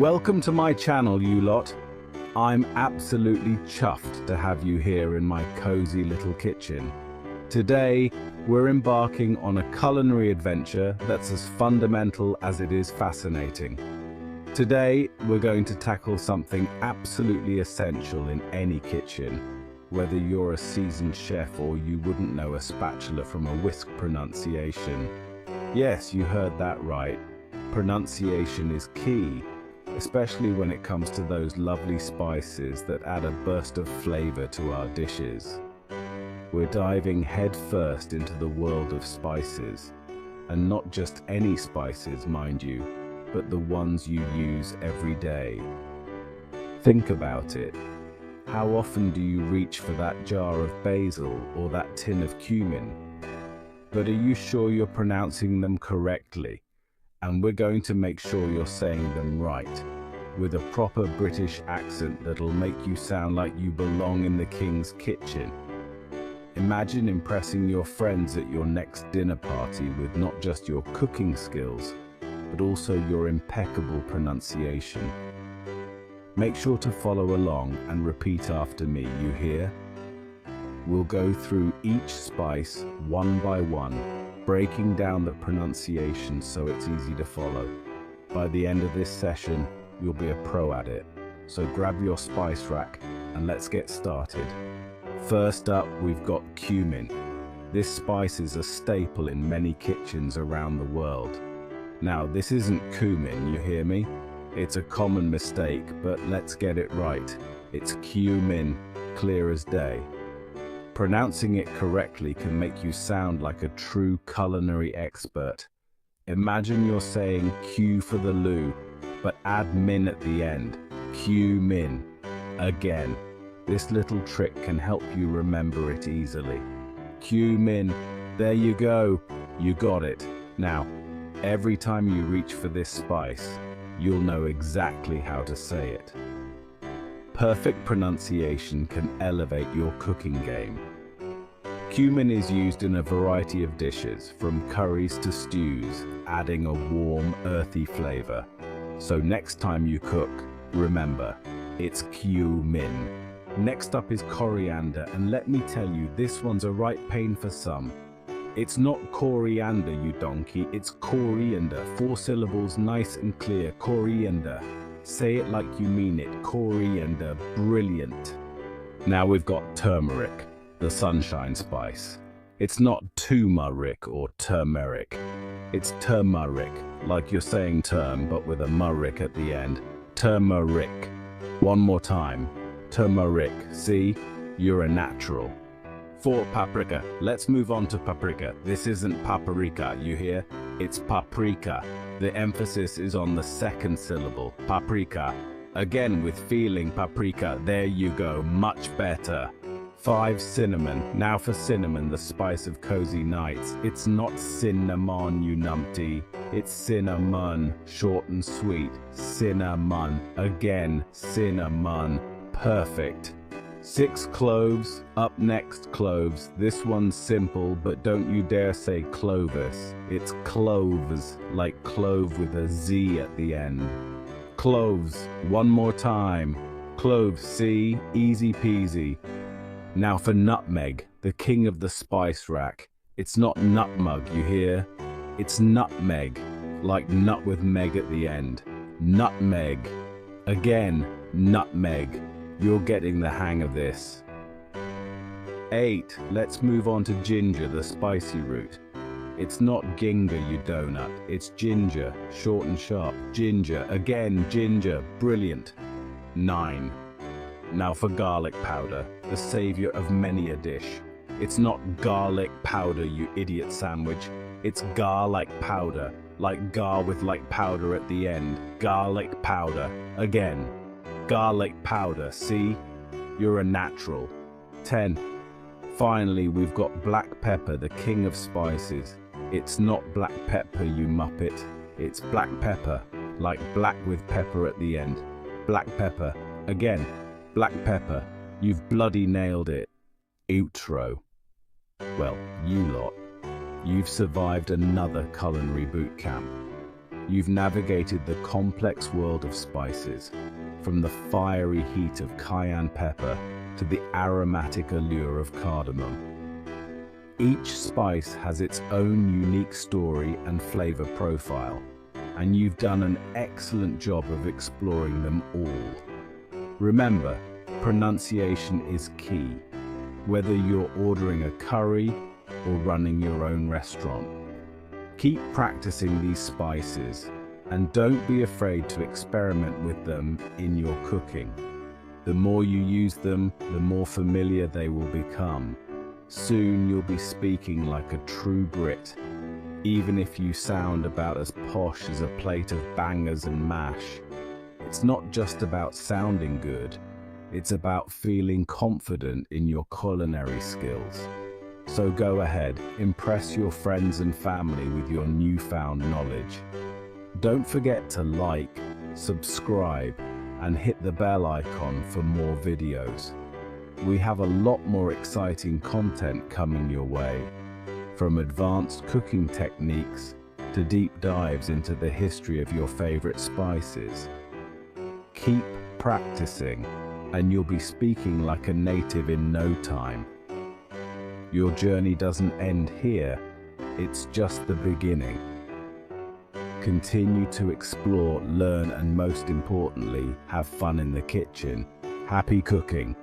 Welcome to my channel, you lot. I'm absolutely chuffed to have you here in my cozy little kitchen. Today, we're embarking on a culinary adventure that's as fundamental as it is fascinating. Today, we're going to tackle something absolutely essential in any kitchen, whether you're a seasoned chef or you wouldn't know a spatula from a whisk pronunciation. Yes, you heard that right. Pronunciation is key, especially when it comes to those lovely spices that add a burst of flavor to our dishes. We're diving headfirst into the world of spices, and not just any spices, mind you, but the ones you use every day. Think about it. How often do you reach for that jar of basil or that tin of cumin? But are you sure you're pronouncing them correctly? And we're going to make sure you're saying them right, with a proper British accent that'll make you sound like you belong in the king's kitchen. Imagine impressing your friends at your next dinner party with not just your cooking skills, but also your impeccable pronunciation. Make sure to follow along and repeat after me, you hear? We'll go through each spice one by one, breaking down the pronunciation so it's easy to follow. By the end of this session, you'll be a pro at it. So grab your spice rack and let's get started. First up, we've got cumin. This spice is a staple in many kitchens around the world. Now, this isn't cumin, you hear me? It's a common mistake, but let's get it right. It's cumin, clear as day. Pronouncing it correctly can make you sound like a true culinary expert. Imagine you're saying Q for the loo, but add min at the end. Cumin. Again. This little trick can help you remember it easily. Cumin. There you go. You got it. Now, every time you reach for this spice, you'll know exactly how to say it. Perfect pronunciation can elevate your cooking game. Cumin is used in a variety of dishes, from curries to stews, adding a warm, earthy flavor. So next time you cook, remember, it's cumin. Next up is coriander, and let me tell you, this one's a right pain for some. It's not coriander, you donkey, it's coriander. 4 syllables, nice and clear, coriander. Say it like you mean it, coriander, brilliant. Now we've got turmeric, the sunshine spice. It's not turmeric or turmeric. It's turmeric, like you're saying term, but with a muric at the end. Turmeric. One more time. Turmeric. See? You're a natural. For paprika, let's move on to paprika. This isn't paprika, you hear? It's paprika. The emphasis is on the second syllable, paprika. Again with feeling, paprika. There you go, much better. 5, cinnamon. Now for cinnamon, the spice of cozy nights. It's not cinnamon, you numpty. It's cinnamon, short and sweet. Cinnamon. Again, cinnamon. Perfect. 6 cloves. Up next, cloves. This one's simple, but don't you dare say Clovis. It's cloves, like clove with a Z at the end. Cloves. One more time. Cloves, see? Easy peasy. Now for nutmeg, the king of the spice rack. It's not nutmeg, you hear? It's nutmeg, like nut with meg at the end. Nutmeg. Again, nutmeg. You're getting the hang of this. 8. Let's move on to ginger, the spicy root. It's not ginger, you donut. It's ginger, short and sharp. Ginger. Again, ginger. Brilliant. 9. Now for garlic powder, the savior of many a dish. It's not garlic powder, you idiot sandwich. It's garlic powder, like gar with like powder at the end. Garlic powder. Again. Garlic powder, see? You're a natural. 10. Finally, we've got black pepper, the king of spices. It's not black pepper, you muppet. It's black pepper, like black with pepper at the end. Black pepper. Again, black pepper. You've bloody nailed it. Outro. Well, you lot. You've survived another culinary boot camp. You've navigated the complex world of spices, from the fiery heat of cayenne pepper to the aromatic allure of cardamom. Each spice has its own unique story and flavor profile, and you've done an excellent job of exploring them all. Remember, pronunciation is key, whether you're ordering a curry or running your own restaurant. Keep practicing these spices, and don't be afraid to experiment with them in your cooking. The more you use them, the more familiar they will become. Soon you'll be speaking like a true Brit, even if you sound about as posh as a plate of bangers and mash. It's not just about sounding good, it's about feeling confident in your culinary skills. So go ahead, impress your friends and family with your newfound knowledge. Don't forget to like, subscribe, and hit the bell icon for more videos. We have a lot more exciting content coming your way, from advanced cooking techniques to deep dives into the history of your favorite spices. Keep practicing, and you'll be speaking like a native in no time. Your journey doesn't end here, it's just the beginning. Continue to explore, learn, and most importantly, have fun in the kitchen. Happy cooking!